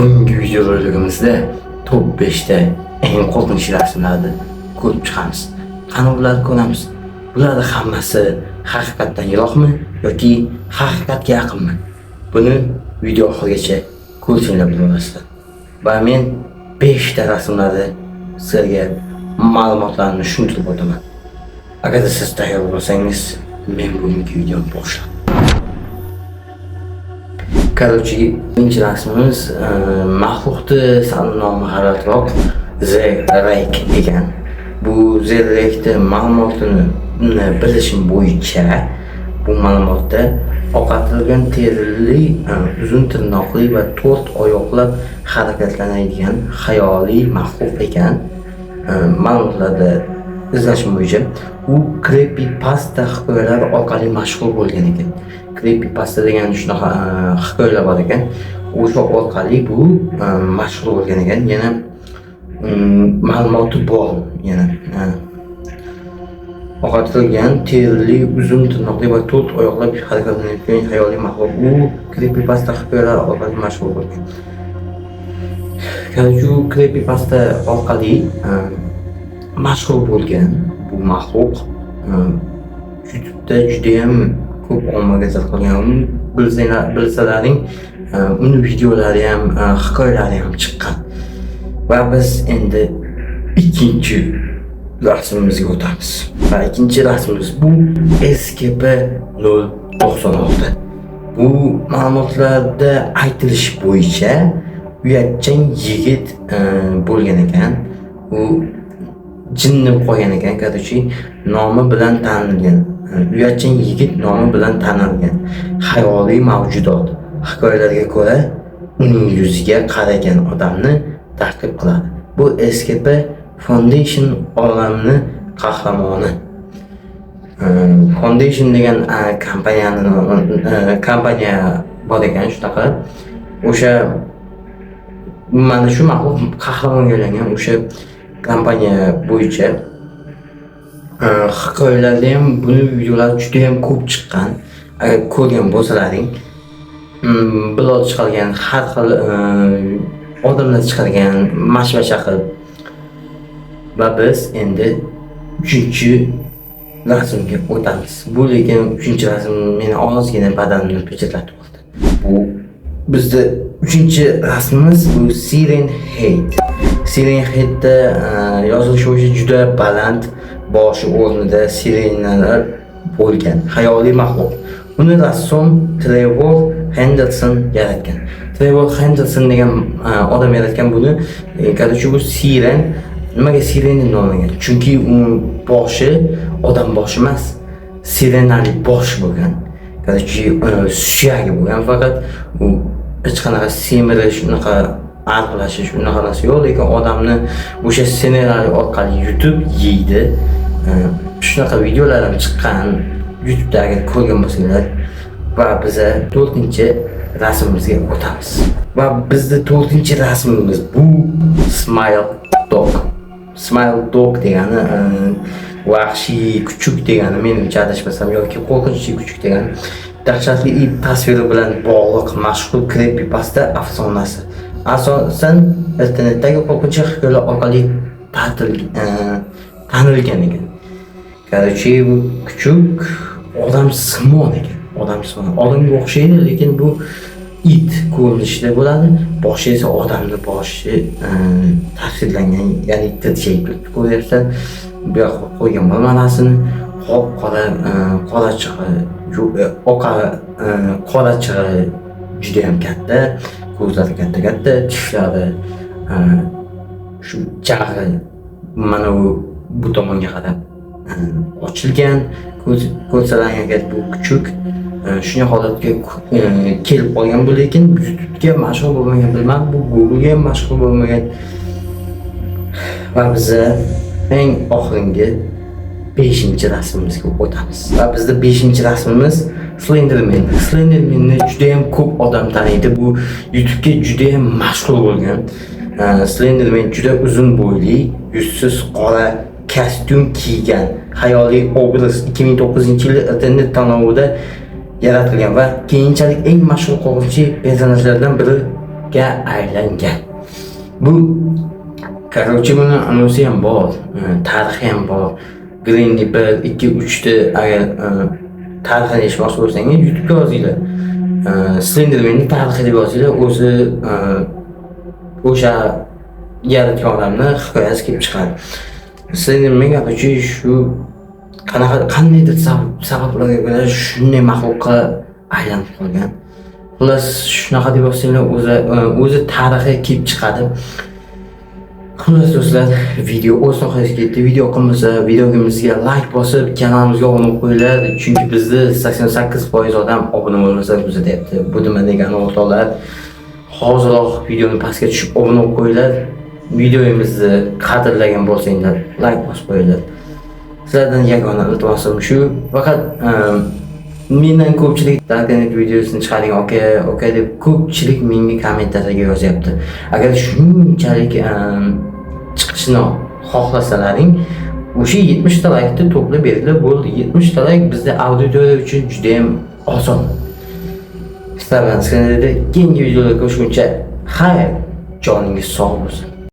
Bugungi videorolikimizda top 5 ta eng qo'rqinchli rasmlarni ko'rib chiqamiz. Qani ularni ko'ramiz. Bularning hammasi haqiqatdan yiroqmi yoki haqiqatga yaqinmi? Buni video oxirigacha ko'rishinglar bilasizlar. Va men 5 ta rasmlarni sizlarga ma'lumotlarni tushuntirib o'taman. Agar siz tayyor bo'lsangiz, men bugungi videoni boshlayman. Короче, birinchi rasmimiz maxluqni nomi g'alatiroq The Rake degan. Bu The Rake'ni ma'lumotini bilishim bo'yicha bu ma'lumotda oqartirilgan terili, uzun tirnoqli va 4 oyoqlab harakatlanadigan xayoliy maxluq ekan. Ma'lumotlarda izlashim bo'yicha u creepypasta hikoyalar orqali mashhur bo'lgan ekan. Creepypasta degan shunaqa hikoyalar bor ekan. O'sha orqali bu mashhur bo'lgan ekan. Yana ma'lumoti bor. Yana oqartirilgan terili, uzun tirnoqli va 4 oyoqlab harakatlanayotgan xayoliy maxluq. U creepypasta hikoyalar orqali mashhur bo'lgan. Shu creepypasta orqali mashhur bo'lgan bu maxluq YouTube'da juda ham ko'p ommaga tarqalgan. Bilsalaring, uni videolari ham, hikoyalari ham chiqqan. Va biz endi ikkinchi rasmimizga o'tamiz. Va ikkinchi rasmimiz bu SCP-096. Bu ma'lumotlarda aytilish bo'yicha uyatchan yigit bo'lgan ekan. U jinni qo'ygan ekan, короче, nomi bilan tanilgan. Uyatchan yigit nomi bilan tanilgan xayoliy mavjudot. Hikoyalarga ko'ra, uning yuziga qaragan odamni ta'qib qiladi. Bu SCP Foundation olamni qahramoni. Foundation degan kompaniya bor ekan, shunaqa. O'sha mana shu maxluq qahramonga aylangan o'sha kompaniya bo'yicha hikoyalarda ham buni videolar juda ham ko'p chiqqan. Agar ko'rgan bo'lsalaring, blog chiqargan, har xil odamlar chiqargan, mashmasha qilib. Va biz endi 3-rasmga o'tamiz. Bu lekin 3-rasm meni ozgina badanimni pechatlatib oldi. Bu bizda 3-rasmimiz bu Siren Head. Siren Head'da yozilishi bo'yicha juda baland, boshi o'rnida sirenalar bo'lgan xayoliy maxluq. Uni rassom Trevor Henderson yaratgan. Trevor Henderson degan odam yaratgan buni. Короче, bu siren nimaga siren deb nomlangan? Chunki u boshi odam boshi emas, sirenali bosh bo'lgan. Короче, suyagi bo'lgan, faqat u hech qanaqa semirish, unaqa arqlashish, unaqa narsa yo'q, lekin odamni o'sha sirenali orqali yutib yeydi. Shunaqa videolar ham chiqqan YouTube'da, agar ko'rgan bo'lsanglar. Va biz 4-rasmimizga o'tamiz. Va bizda 4-rasmimiz bu Smile Dog. Smile Dog degani vahshiy kuchuk degani, menimcha adashmasam, yoki qo'rqinchli kuchuk degani. Dahshatli it tasviri bilan bog'liq mashhur creepypasta afsonasi. Asosan internetdagi qo'rqinchli hikoyalar orqali tanilgan ekan. Короче, bu kuchuk odamsimon ekan. Odamga o'xshaydi, lekin bu it ko'rinishida bo'ladi. Boshi esa odamning boshi tasvirlangan, ya'ni tirshayib ko'ryapsizlar. Bu yoqqa qo'ygan manasini qora chig'i juda ham katta, ko'zlari katta, tishlari shu jag'i mana bu tomonga qarab ochilgan. Ko'rsalar agar bu kuchuk shunday holatga kelib qolgan, bu lekin YouTube'ga mashhur bo'lmagan, bilmadim, bu Google'ga ham mashhur bo'lmagan. Va biz eng oxirgi 5-rasmimizga o'tamiz. Va bizda 5-rasmimiz Slenderman. Slendermanni juda ham ko'p odam taniydi. Bu YouTube'ga juda ham mashhur bo'lgan. Slenderman juda uzun bo'yli, yuzsiz, qora kostyum kiygan xayoliy obraz 2009-yil internet tanlovida yaratilgan va keyinchalik eng mashhur qo'g'irchi personajlardan biri Darkga aylangan. Bu korotchi buni anonsi ham bor, tarixi ham bor. Green'ni 1, 2, 3 agar tarixini eshitmoqchi bo'lsangiz YouTube'ga yozinglar. Slenderman'ning tarixi deb yozinglar, o'zi o'sha yaratgan odamni hikoyasi kelib chiqadi. Slenderman gapirchi shu qandaydir sabablarga ko'ra shunday maxluqqa aylanib qolgan. Xullas shunaqa deb yozsanglar o'zi tarixiga kelib chiqadi. Xullas do'stlar, video o'z nihoyasiga yetdi. Video yoqmasa, videomizga like bosib, kanalimizga obuna bo'lib qo'yinglar, chunki bizni 88% odam obuna bo'lmasa kuzatyapti. Bu nima degani o'rtoqlar? Hoziroq videoni pastga tushib obuna bo'lib qo'yinglar. Videomizni qadrlagan bo'lsanglar, like bosib qo'yinglar. Sizlardan yagona iltimosim shu. Faqat mendan ko'pchilik Darknet videosini chiqaring aka deb ko'pchilik menga kommentariyga yozyapti. Agar shunchalik chiqishni xohlasalaring, o'sha 70 ta like'ni to'plab beringlar bo'ldi. 70 ta like bizda auditoriya uchun juda ham oson. Sizlar bilan keyingi videolarda ko'rishguncha xayr, joningiz sog' bo'lsin.